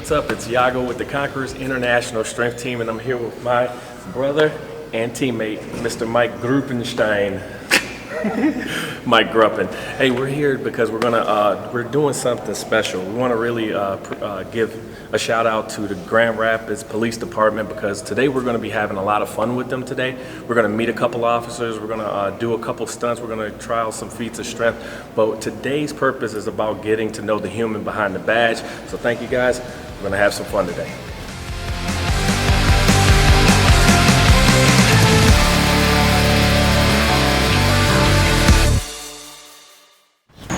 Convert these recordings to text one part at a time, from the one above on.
what's up? It's Yago with the Conquerors International Strength Team, and I'm here with my brother and teammate, Mr. Mike Gruppenstein. Mike Gruppen. Hey, we're here because we're doing something special. We want to really give a shout out to the Grand Rapids Police Department, because today we're going to be having a lot of fun with them today. We're going to meet a couple officers. We're going to do a couple stunts. We're going to try out some feats of strength. But today's purpose is about getting to know the human behind the badge. So thank you guys. We're going to have some fun today.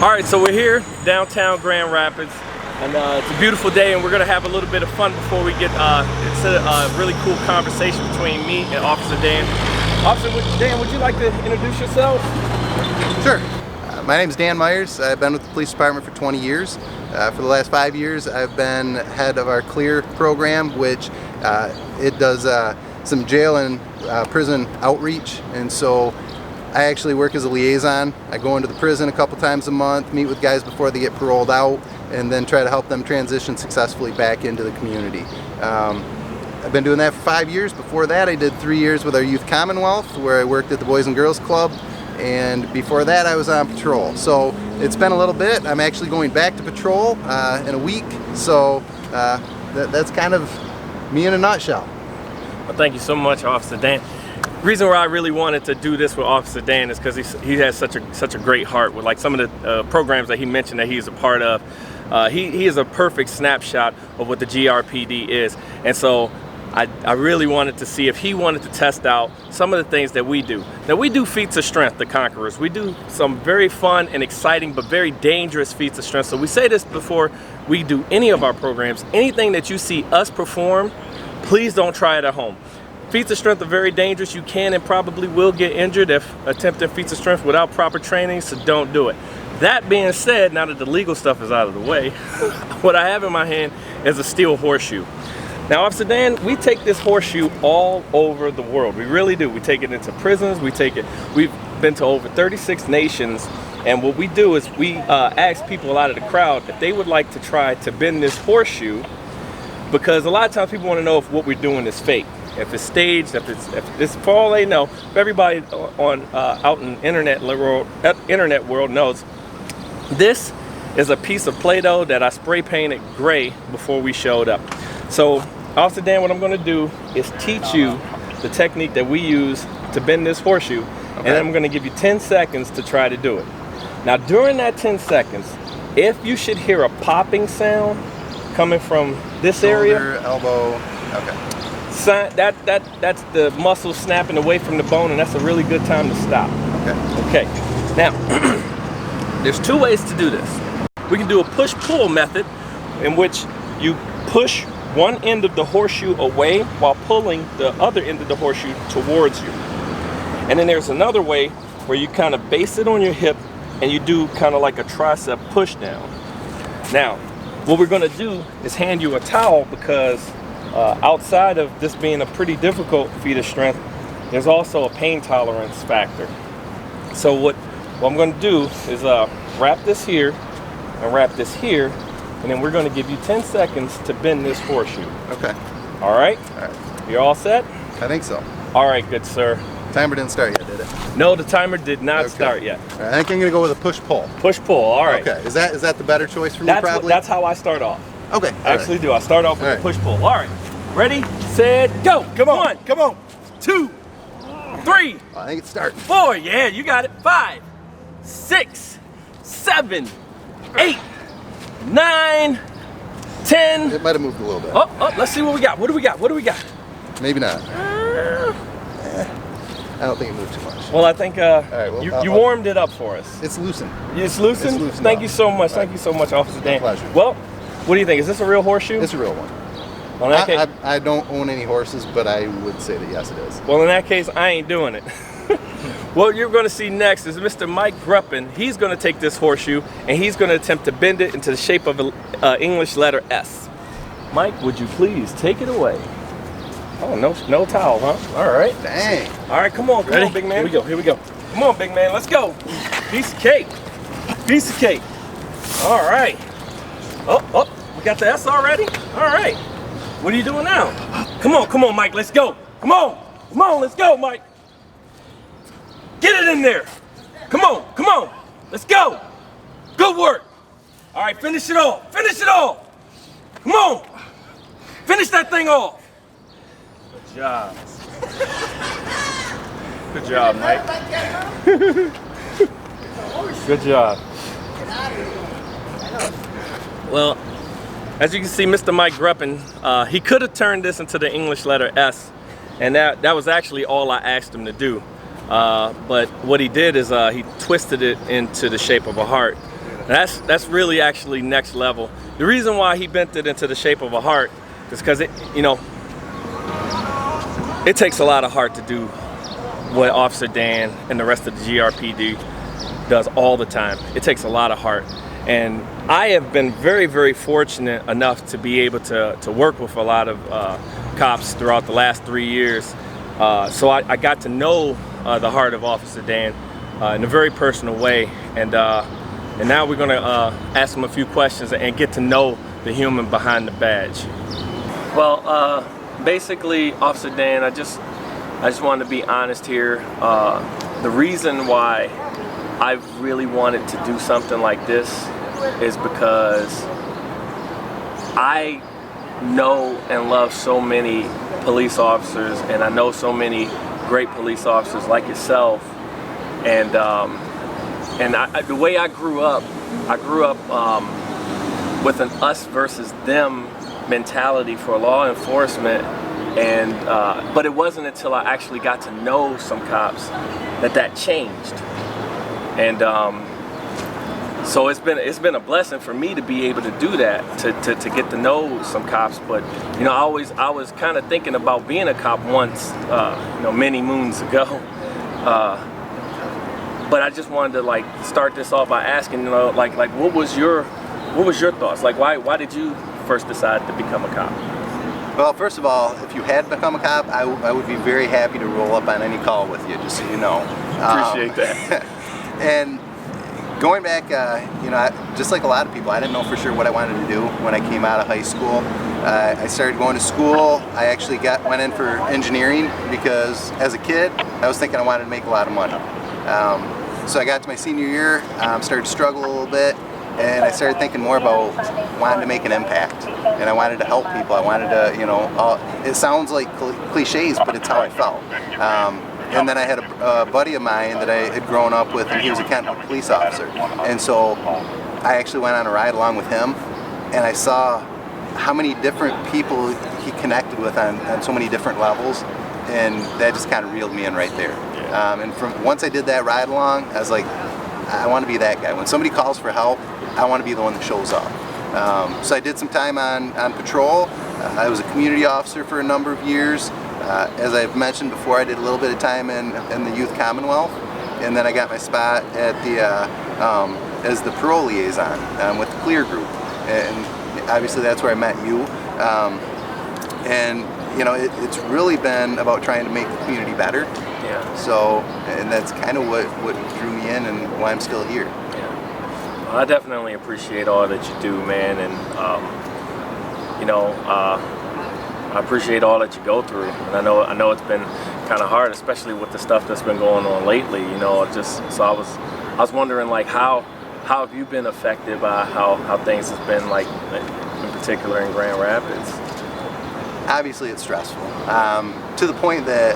All right, so we're here downtown Grand Rapids, and it's a beautiful day, and we're gonna have a little bit of fun before we get into a really cool conversation between me and Officer Dan. Officer Dan, would you like to introduce yourself? Sure. My name is Dan Myers. I've been with the police department for 20 years. For the last 5 years, I've been head of our CLEAR program, which it does some jail and prison outreach, and so I actually work as a liaison. I go into the prison a couple times a month, meet with guys before they get paroled out, and then try to help them transition successfully back into the community. I've been doing that for 5 years. Before that, I did 3 years with our Youth Commonwealth, where I worked at the Boys and Girls Club, and before that I was on patrol. So it's been a little bit. I'm actually going back to patrol in a week, so that's kind of me in a nutshell. Well, thank you so much, Officer Dan. The reason why I really wanted to do this with Officer Dan is because he has such a great heart with like some of the programs that he mentioned that he's a part of. He is a perfect snapshot of what the GRPD is, and so I really wanted to see if he wanted to test out some of the things that we do. Now, we do feats of strength, the Conquerors. We do some very fun and exciting but very dangerous feats of strength. So we say this before we do any of our programs. Anything that you see us perform, please don't try it at home. Feats of strength are very dangerous. You can and probably will get injured if attempting feats of strength without proper training, so don't do it. That being said, now that the legal stuff is out of the way, what I have in my hand is a steel horseshoe. Now, Officer Dan, we take this horseshoe all over the world. We really do. We take it into prisons. We've been to over 36 nations, and what we do is we ask people out of the crowd if they would like to try to bend this horseshoe, because a lot of times people want to know if what we're doing is fake. If it's staged, if it's for all they know, if everybody on out in internet world knows, this is a piece of Play-Doh that I spray painted gray before we showed up. So, Officer Dan, what I'm going to do is teach you the technique that we use to bend this horseshoe, and then I'm going to give you 10 seconds to try to do it. Now, during that 10 seconds, if you should hear a popping sound coming from this area, elbow, okay. That's the muscle snapping away from the bone, and that's a really good time to stop. Okay. Now, there's two ways to do this. We can do a push-pull method, in which you push one end of the horseshoe away while pulling the other end of the horseshoe towards you. And then there's another way where you kind of base it on your hip and you do kind of like a tricep push down. Now, what we're going to do is hand you a towel, because outside of this being a pretty difficult feat of strength, there's also a pain tolerance factor. So what I'm going to do is wrap this here and wrap this here, and then we're going to give you 10 seconds to bend this horseshoe. Okay. All right? All right. You're all set? I think so. All right, good sir. Timer didn't start yet, did it? No, the timer did not start yet. All right, I think I'm going to go with a push-pull. Push-pull, all right. Okay. Is that the better choice for me, probably? That's how I start off. Okay. I actually do. I start off with a push-pull. All right. Ready, set, go. Come on. 1, come on. 2, 3. I think it's starting. 4, yeah, you got it. 5, 6, 7, 8, 9, 10. It might have moved a little bit. Oh, let's see what we got. What do we got? Maybe not. I don't think it moved too much. Well, I think you warmed it up for us. It's loosened. It's loosened? It's loosened Thank up. you so much. Right. Thank you so much, Officer Dan. My pleasure. Well, what do you think? Is this a real horseshoe? It's a real one. Well, in that case, I don't own any horses, but I would say that yes, it is. well, in that case, I ain't doing it. What you're going to see next is Mr. Mike Gruppen. He's going to take this horseshoe and he's going to attempt to bend it into the shape of an English letter S. Mike, would you please take it away? Oh, no towel, huh? All right. Dang. All right, come on, big man. Here we go. Come on, big man, let's go. Piece of cake. All right. Oh, We got the S already? All right. What are you doing now? Come on, Mike, let's go. Come on, let's go, Mike. Get it in there. Come on, let's go. Good work. All right, finish it off. Come on. Finish that thing off. Good job. Good job, Mike. Good job. Well, as you can see, Mr. Mike Greppin, he could have turned this into the English letter S, and that was actually all I asked him to do. But what he did is he twisted it into the shape of a heart. That's really actually next level. The reason why he bent it into the shape of a heart is because it takes a lot of heart to do what Officer Dan and the rest of the GRPD does all the time. It takes a lot of heart. And I have been very, very fortunate enough to be able to work with a lot of cops throughout the last 3 years. So I got to know the heart of Officer Dan in a very personal way. And now we're gonna ask him a few questions and get to know the human behind the badge. Well, basically, Officer Dan, I just wanted to be honest here. The reason why I really wanted to do something like this is because I know and love so many police officers, and I know so many great police officers like yourself. And the way I grew up with an us versus them mentality for law enforcement. And but it wasn't until I actually got to know some cops that changed. And so it's been a blessing for me to be able to do that, to get to know some cops. But I was kind of thinking about being a cop once, many moons ago. But I just wanted to start this off by asking, what was your thoughts? Why did you first decide to become a cop? Well, first of all, if you had become a cop, I would be very happy to roll up on any call with you, just so you know. Appreciate that. And going back, just like a lot of people, I didn't know for sure what I wanted to do when I came out of high school. I started going to school. I actually went in for engineering because as a kid, I was thinking I wanted to make a lot of money. So I got to my senior year, started to struggle a little bit, and I started thinking more about wanting to make an impact. And I wanted to help people. I wanted to, it sounds like cliches, but it's how I felt. And then I had a buddy of mine that I had grown up with, and he was a Kentwood police officer. And so I actually went on a ride along with him, and I saw how many different people he connected with on so many different levels, and that just kind of reeled me in right there. And once I did that ride along, I was like, I want to be that guy. When somebody calls for help, I want to be the one that shows up. So I did some time on patrol. I was a community officer for a number of years. As I've mentioned before, I did a little bit of time in the Youth Commonwealth, and then I got my spot at as the parole liaison with the Clear Group, and obviously that's where I met you. And it's really been about trying to make the community better. Yeah. So, and that's kind of what drew me in and why I'm still here. Yeah. Well, I definitely appreciate all that you do, man, and I appreciate all that you go through, and I know it's been kind of hard, especially with the stuff that's been going on lately. So I was wondering, how have you been affected by how things have been, in particular in Grand Rapids? Obviously, it's stressful to the point that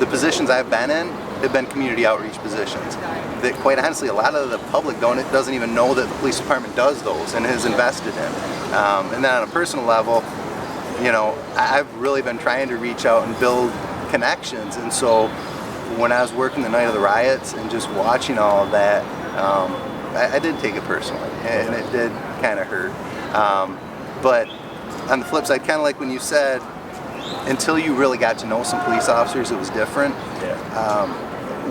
the positions I've been in have been community outreach positions that, quite honestly, a lot of the public doesn't even know that the police department does those and has invested in. And then on a personal level, I've really been trying to reach out and build connections, and so when I was working the night of the riots and just watching all of that, I did take it personally, and it did kind of hurt. But on the flip side, kind of like when you said, until you really got to know some police officers, it was different. Yeah.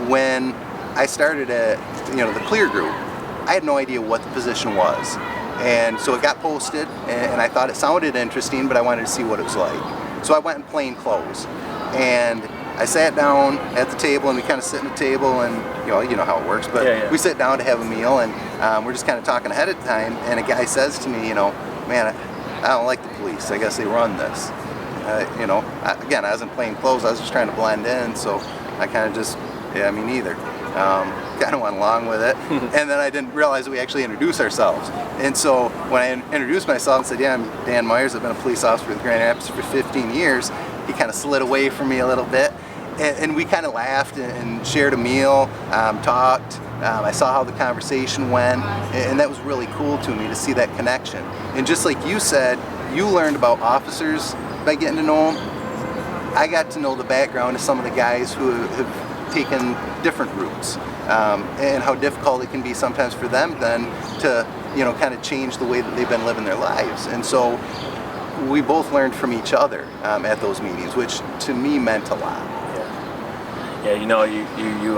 When I started at the Clear Group, I had no idea what the position was. And so it got posted, and I thought it sounded interesting, but I wanted to see what it was like. So I went in plain clothes, and I sat down at the table, and we kind of sit at the table, and you know how it works, but we sit down to have a meal, and we're just kind of talking ahead of time, and a guy says to me, man, I don't like the police. I guess they run this. You know, again, I was in plain clothes. I was just trying to blend in, so I kind of just, yeah, me neither. Kind of went along with it. And then I didn't realize that we actually introduced ourselves. And so when I introduced myself and said, yeah, I'm Dan Myers, I've been a police officer with Grand Rapids for 15 years, he kind of slid away from me a little bit. And we kind of laughed and shared a meal, talked. I saw how the conversation went, and that was really cool to me to see that connection. And just like you said, you learned about officers by getting to know them. I got to know the background of some of the guys who have taken different routes, and how difficult it can be sometimes for them then to, you know, kind of change the way that they've been living their lives. And so we both learned from each other at those meetings, which to me meant a lot. Yeah, you know, you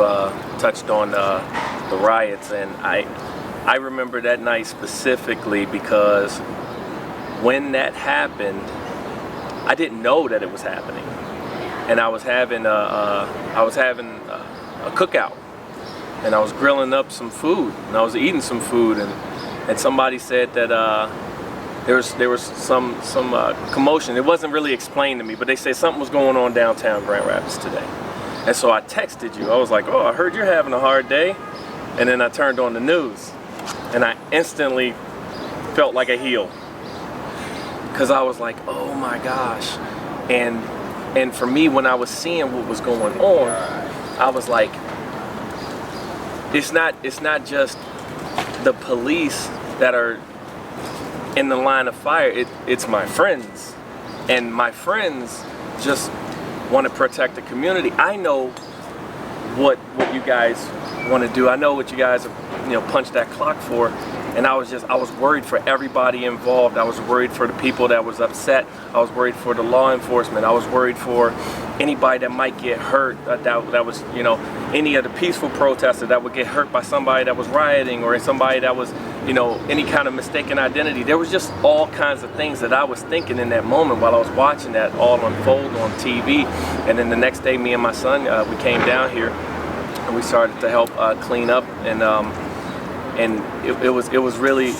touched on the riots, and I remember that night specifically because when that happened, I didn't know that it was happening, and I was having a cookout, and I was grilling up some food, and I was eating some food, and somebody said that there was some commotion. It wasn't really explained to me, but they said something was going on downtown Grand Rapids today. And so I texted you. I was like, oh, I heard you're having a hard day. And then I turned on the news, and I instantly felt like a heel, because I was like, oh my gosh. And for me, when I was seeing what was going on, I was like, it's not just the police that are in the line of fire. It's my friends, and my friends just want to protect the community. I know what you guys want to do. I know what you guys have, you know, punched that clock for. And I was worried for everybody involved. I was worried for the people that was upset. I was worried for the law enforcement. I was worried for anybody that might get hurt. That was, you know, any of the peaceful protesters that would get hurt by somebody that was rioting, or somebody that was, you know, any kind of mistaken identity. There was just all kinds of things that I was thinking in that moment while I was watching that all unfold on TV. And then the next day, me and my son, we came down here and we started to help clean up, and it was really,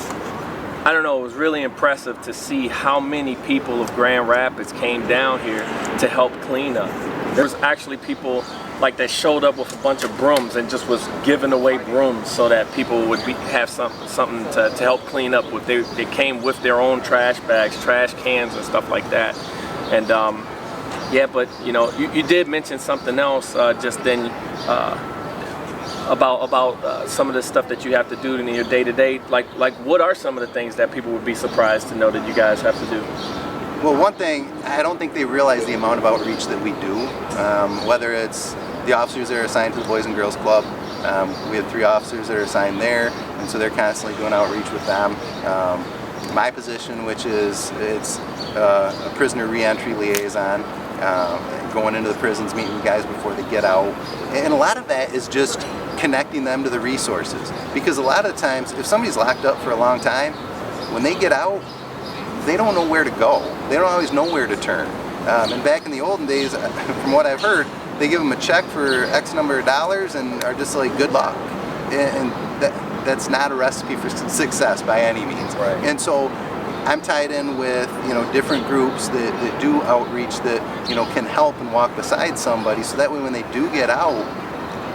I don't know, it was really impressive to see how many people of Grand Rapids came down here to help clean up. There was actually people like that showed up with a bunch of brooms and just was giving away brooms so that people would have something to help clean up with. They came with their own trash bags, trash cans, and stuff like that. And yeah, but you know, you did mention something else just then. About some of the stuff that you have to do in your day-to-day, like what are some of the things that people would be surprised to know that you guys have to do? Well, one thing, I don't think they realize the amount of outreach that we do, whether it's the officers that are assigned to the Boys and Girls Club. We have 3 officers that are assigned there, and so they're constantly doing outreach with them. My position, which is a prisoner reentry liaison, going into the prisons, meeting guys before they get out. And a lot of that is just connecting them to the resources. Because a lot of times, if somebody's locked up for a long time, when they get out, they don't know where to go. They don't always know where to turn. And back in the olden days, from what I've heard, they give them a check for X number of dollars and are just like, good luck. And that's not a recipe for success by any means. Right. And so I'm tied in with, you know, different groups that do outreach that, you know, can help and walk beside somebody, so that way when they do get out,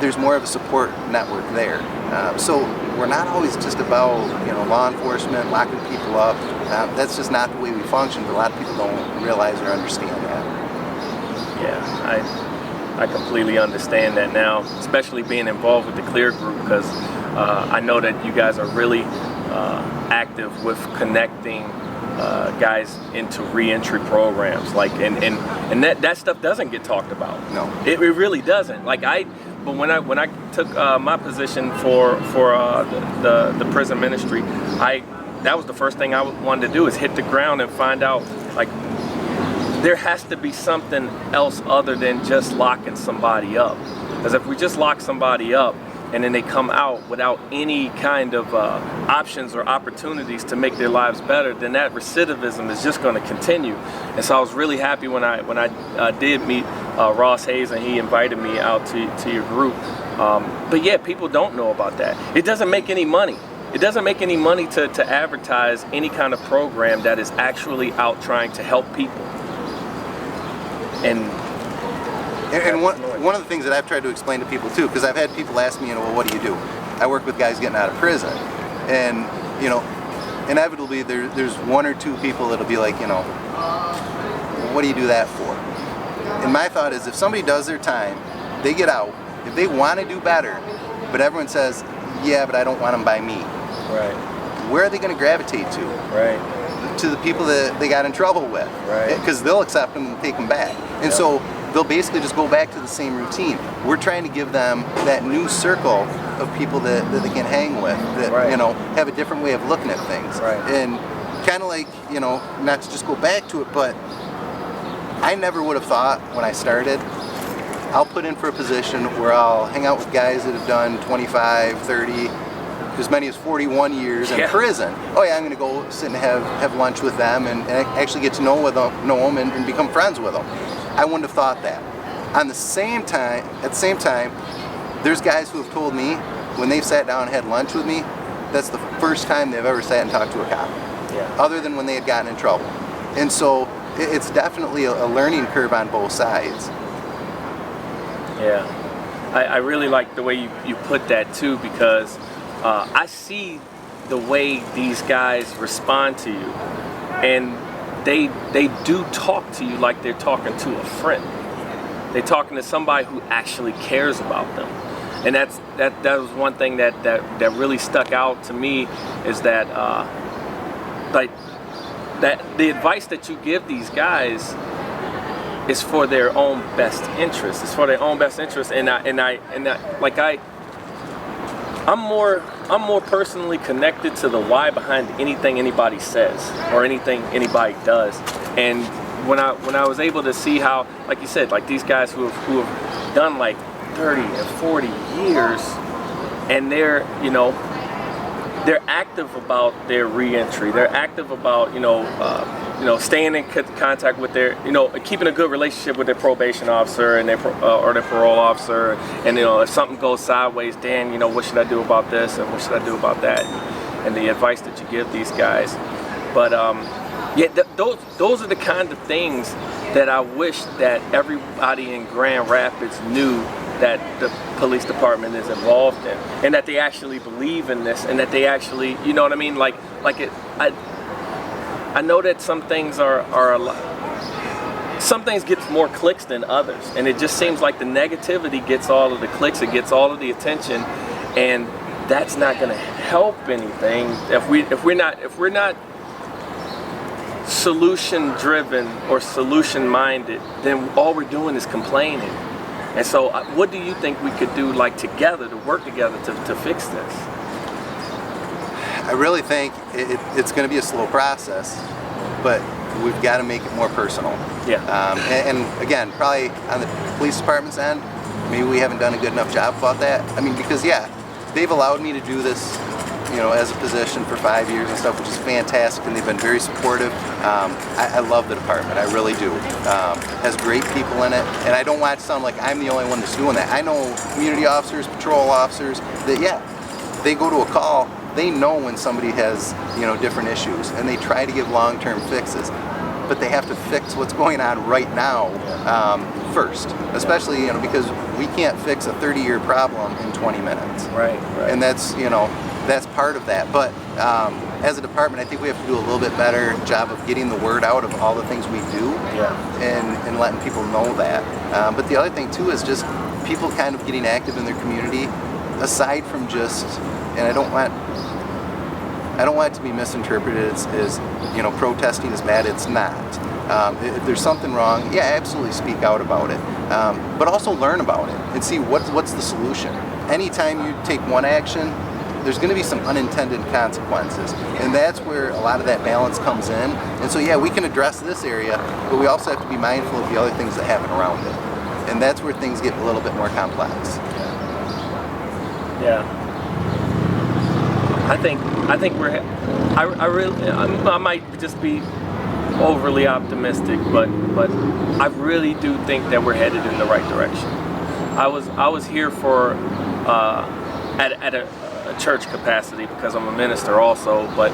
there's more of a support network there. So we're not always just about, you know, law enforcement, locking people up. That's just not the way we function, but a lot of people don't realize or understand that. Yeah, I completely understand that now, especially being involved with the Clear group, because I know that you guys are really active with connecting guys into reentry programs, like and that stuff doesn't get talked about. No, it really doesn't. But when I took my position for the prison ministry, that was the first thing I wanted to do, is hit the ground and find out, like, there has to be something else other than just locking somebody up. Because if we just lock somebody up and then they come out without any kind of options or opportunities to make their lives better, then that recidivism is just going to continue. And so I was really happy when I did meet Ross Hayes, and he invited me out to your group. But yeah, people don't know about that. It doesn't make any money. it doesn't make any money to advertise any kind of program that is actually out trying to help people. And one of the things that I've tried to explain to people too, because I've had people ask me, well, what do you do? I work with guys getting out of prison, and inevitably there's one or two people that'll be like, what do you do that for? And my thought is, if somebody does their time, they get out, if they want to do better, but everyone says, yeah, but I don't want them by me. Right. Where are they going to gravitate to? Right. To the people that they got in trouble with. Right. Because they'll accept them and take them back. And so they'll basically just go back to the same routine. We're trying to give them that new circle of people that they can hang with, that have a different way of looking at things. Right. And kind of like, not to just go back to it, but I never would have thought when I started, I'll put in for a position where I'll hang out with guys that have done 25, 30, as many as 41 years in prison. Oh yeah, I'm going to go sit and have lunch with them and actually get to know them and become friends with them. I wouldn't have thought that. At the same time, there's guys who have told me when they've sat down and had lunch with me, that's the first time they've ever sat and talked to a cop, other than when they had gotten in trouble. And so it's definitely a learning curve on both sides. Yeah, I really like the way you put that too, because I see the way these guys respond to you, and they do talk to you like they're talking to a friend. They're talking to somebody who actually cares about them, and that was one thing that really stuck out to me, is that that the advice that you give these guys is for their own best interest. It's for their own best interest, and I'm more personally connected to the why behind anything anybody says or anything anybody does. And when I was able to see how, like you said, like these guys who have done like 30 and 40 years, and they're active about their re-entry. They're active about staying in contact with their, keeping a good relationship with their probation officer and their parole officer. And if something goes sideways, Dan, what should I do about this and what should I do about that? And the advice that you give these guys. But those are the kind of things that I wish that everybody in Grand Rapids knew that the police department is involved in, and that they actually believe in this, and that they actually, what I mean? I know that some things are a lot. Some things get more clicks than others, and it just seems like the negativity gets all of the clicks, it gets all of the attention, and that's not going to help anything if we're not solution driven or solution minded. Then all we're doing is complaining. And so what do you think we could do, together, to work together to fix this? I really think it's going to be a slow process, but we've got to make it more personal. Yeah. And again, probably on the police department's end, maybe we haven't done a good enough job about that. I mean, because they've allowed me to do this, as a position for 5 years and stuff, which is fantastic, and they've been very supportive. I love the department, I really do. Has great people in it, and I don't want it to sound like I'm the only one that's doing that. I know community officers, patrol officers, that they go to a call, they know when somebody has, different issues, and they try to give long-term fixes. But they have to fix what's going on right now first, especially, because we can't fix a 30-year problem in 20 minutes. Right. And that's, that's part of that. But as a department, I think we have to do a little bit better job of getting the word out of all the things we do, and letting people know that. But the other thing too is just people kind of getting active in their community, aside from just, and I don't want it to be misinterpreted as protesting is bad. It's not. If there's something wrong, absolutely speak out about it, but also learn about it and see what's the solution. Anytime you take one action, there's going to be some unintended consequences, and that's where a lot of that balance comes in. And so we can address this area, but we also have to be mindful of the other things that happen around it, and that's where things get a little bit more complex. I think we're. I might just be overly optimistic, but I really do think that we're headed in the right direction. I was here for at a a church capacity because I'm a minister also, but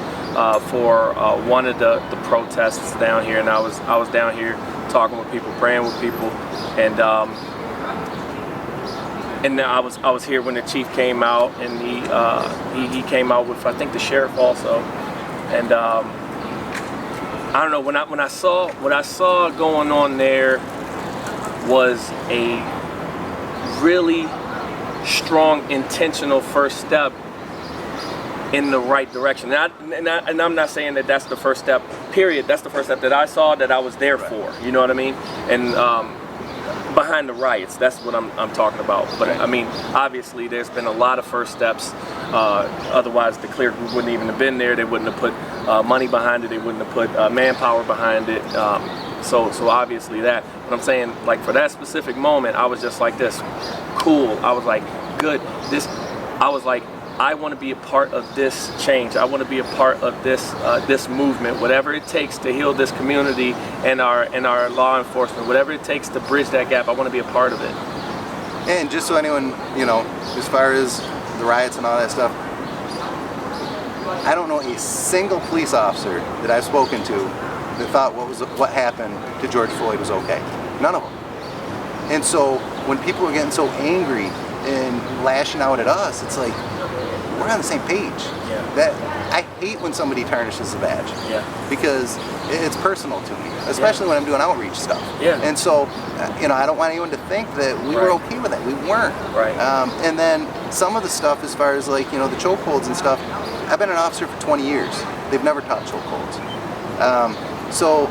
for one of the protests down here, and I was down here talking with people, praying with people, and I was here when the chief came out, and he came out with, I think, the sheriff also, and I don't know, when I saw what I saw going on there was a really strong intentional first step in the right direction. And I'm not saying that that's the first step, period. That's the first step that I saw, that I was there for, you know what I mean? And behind the riots, that's what I'm talking about. But I mean, obviously there's been a lot of first steps, otherwise the Clear Group wouldn't even have been there. They wouldn't have put money behind it, they wouldn't have put manpower behind it. So obviously that, but I'm saying, like, for that specific moment, I was just like this, cool. I was like, good. I was like, I want to be a part of this change. I want to be a part of this movement, whatever it takes to heal this community and our law enforcement, whatever it takes to bridge that gap. I want to be a part of it. And just so anyone, as far as the riots and all that stuff, I don't know a single police officer that I've spoken to that thought what happened to George Floyd was okay. None of them. And so when people are getting so angry and lashing out at us, it's like, we're on the same page. Yeah. I hate when somebody tarnishes the badge. Yeah. Because it's personal to me, especially when I'm doing outreach stuff. Yeah. And so, I don't want anyone to think that we were okay with that. We weren't. Right. And then some of the stuff, as far as like, the chokeholds and stuff, I've been an officer for 20 years. They've never taught chokeholds. So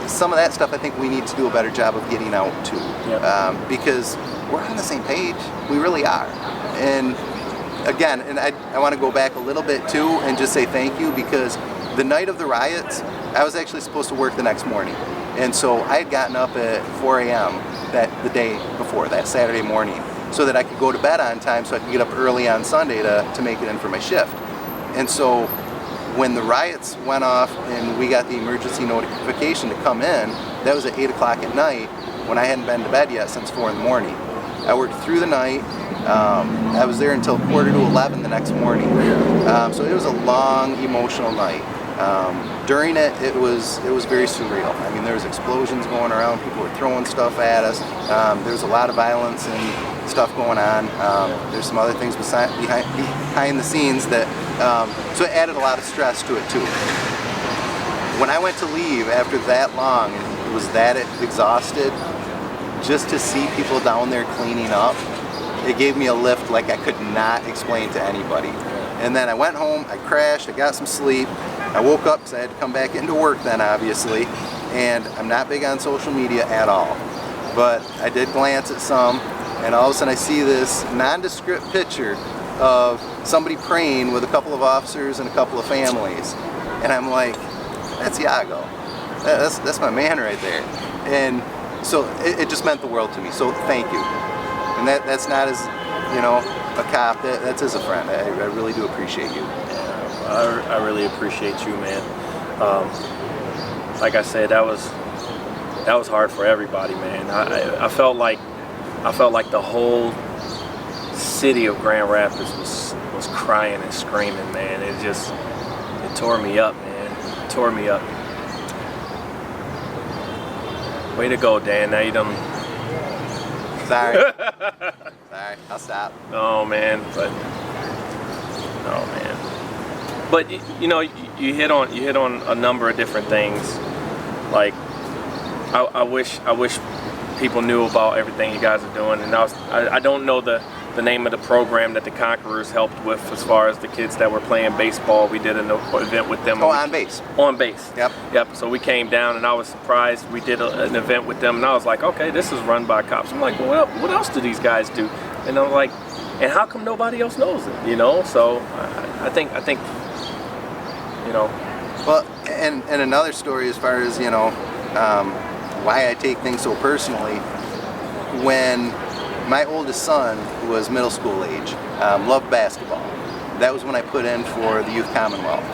some of that stuff, I think we need to do a better job of getting out too. Yep. Because we're on the same page. We really are. And again, and I want to go back a little bit too and just say thank you, because the night of the riots, I was actually supposed to work the next morning. And so I had gotten up at 4 a.m. the day before, that Saturday morning, so that I could go to bed on time so I could get up early on Sunday to make it in for my shift. And so when the riots went off and we got the emergency notification to come in, that was at 8 o'clock at night when I hadn't been to bed yet since 4 in the morning. I worked through the night. I was there until 10:45 the next morning. So it was a long, emotional night. During it, it was very surreal. I mean, there was explosions going around. People were throwing stuff at us. There was a lot of violence and stuff going on. There's some other things behind the scenes that, so it added a lot of stress to it too. When I went to leave after that long and was that exhausted, just to see people down there cleaning up, it gave me a lift like I could not explain to anybody. And then I went home, I crashed, I got some sleep. I woke up because I had to come back into work then, obviously, and I'm not big on social media at all. But I did glance at some, and all of a sudden I see this nondescript picture of somebody praying with a couple of officers and a couple of families. And I'm like, that's Iago. That's my man right there. And so it just meant the world to me, so thank you. And that's not as, a cop, that's as a friend. I really do appreciate you. Yeah, I really appreciate you, man. Like I said, that was hard for everybody, man. I felt like the whole city of Grand Rapids was crying and screaming, man. It tore me up, man. It tore me up. Way to go, Dan. Now you done. Sorry. Sorry, I'll stop. Oh man, but you hit on a number of different things. Like I wish people knew about everything you guys are doing, and I don't know the name of the program that the Conquerors helped with as far as the kids that were playing baseball. We did an event with them. Oh, on base. On base. Yep. So we came down, and I was surprised. We did an event with them, and I was like, okay, this is run by cops. I'm like, well, what else do these guys do? And I'm like, and how come nobody else knows it? So I think. Well, and another story as far as why I take things so personally. When my oldest son, who was middle school age, loved basketball. That was when I put in for the Youth Commonwealth.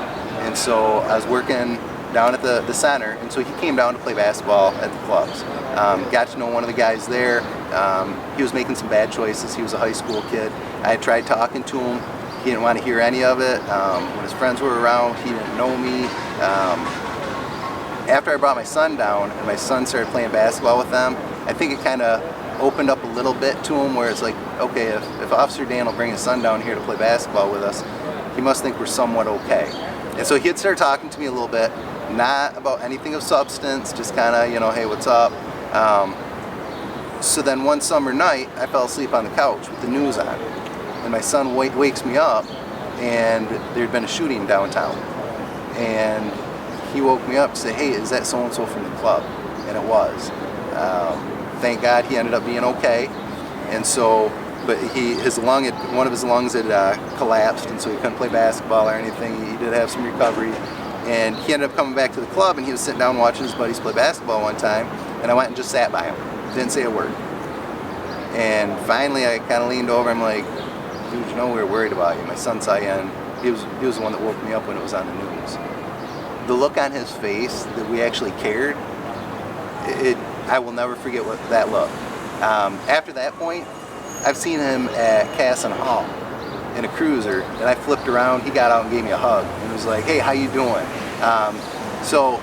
And so I was working down at the center, and so he came down to play basketball at the clubs. Got to know one of the guys there. He was making some bad choices. He was a high school kid. I had tried talking to him, he didn't want to hear any of it. When his friends were around, he didn't know me. After I brought my son down and my son started playing basketball with them, I think it kind of opened up a little bit to him where it's like, okay, if Officer Dan will bring his son down here to play basketball with us, he must think we're somewhat okay. And so he'd start talking to me a little bit, not about anything of substance, just kind of, you know, hey, what's up? So then one summer night, I fell asleep on the couch with the news on. And my son wakes me up, and there'd been a shooting downtown. And he woke me up to say, hey, is that so-and-so from the club? And it was. Thank God he ended up being okay. And so, but one of his lungs had collapsed, and so he couldn't play basketball or anything. He did have some recovery. And he ended up coming back to the club, and he was sitting down watching his buddies play basketball one time, and I went and just sat by him. Didn't say a word. And finally I kind of leaned over, I'm like, dude, you know we were worried about you. My son saw you, and he was the one that woke me up when it was on the news. The look on his face that we actually cared, I will never forget that look. After that point, I've seen him at Casson Hall in a cruiser, and I flipped around, he got out and gave me a hug, and was like, hey, how you doing? So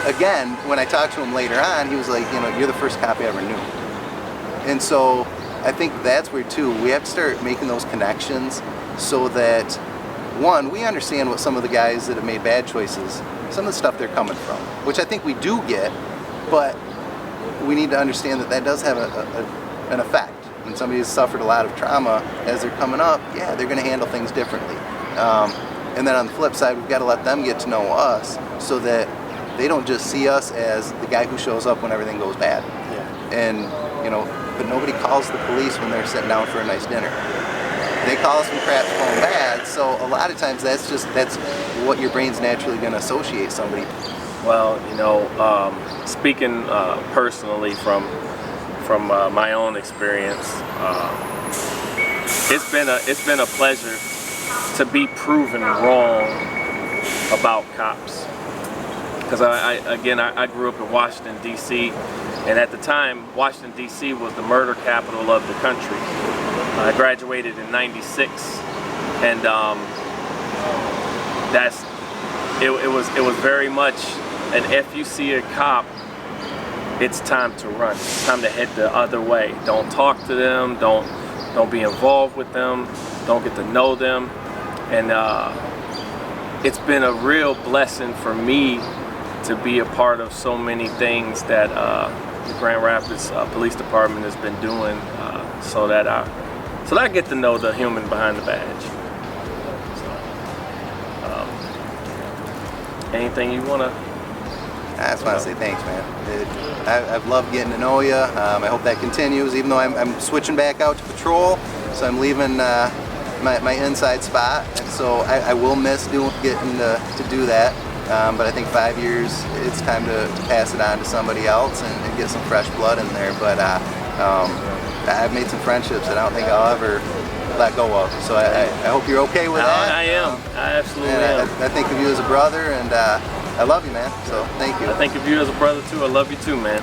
again, when I talked to him later on, he was like, you know, you're the first cop I ever knew. And so I think that's where too, we have to start making those connections so that, one, we understand what some of the guys that have made bad choices, some of the stuff they're coming from, which I think we do get, but we need to understand that that does have an effect. When somebody has suffered a lot of trauma as they're coming up, yeah, they're going to handle things differently. And then on the flip side, we've got to let them get to know us so that they don't just see us as the guy who shows up when everything goes bad. Yeah. And, you know, but nobody calls the police when they're sitting down for a nice dinner. They call us when crap's going bad, so a lot of times that's what your brain's naturally going to associate somebody. Well, you know, speaking personally from my own experience, it's been a pleasure to be proven wrong about cops. Because I grew up in Washington, D.C., and at the time, Washington, D.C. was the murder capital of the country. I graduated in '96, and it was very much an if you see a cop, it's time to run. It's time to head the other way. Don't talk to them. Don't be involved with them. Don't get to know them. And it's been a real blessing for me to be a part of so many things that the Grand Rapids Police Department has been doing, so that I get to know the human behind the badge. So, anything you want to? I just want to say thanks, man. I've loved getting to know you. I hope that continues, even though I'm switching back out to patrol, so I'm leaving my inside spot, and so I will miss getting to do that. But I think 5 years, it's time to pass it on to somebody else and get some fresh blood in there. But I've made some friendships that I don't think I'll ever let go of. So I hope you're okay with that. I am. I absolutely am. I think of you as a brother, and I love you, man. So thank you. I think of you as a brother too. I love you too, man.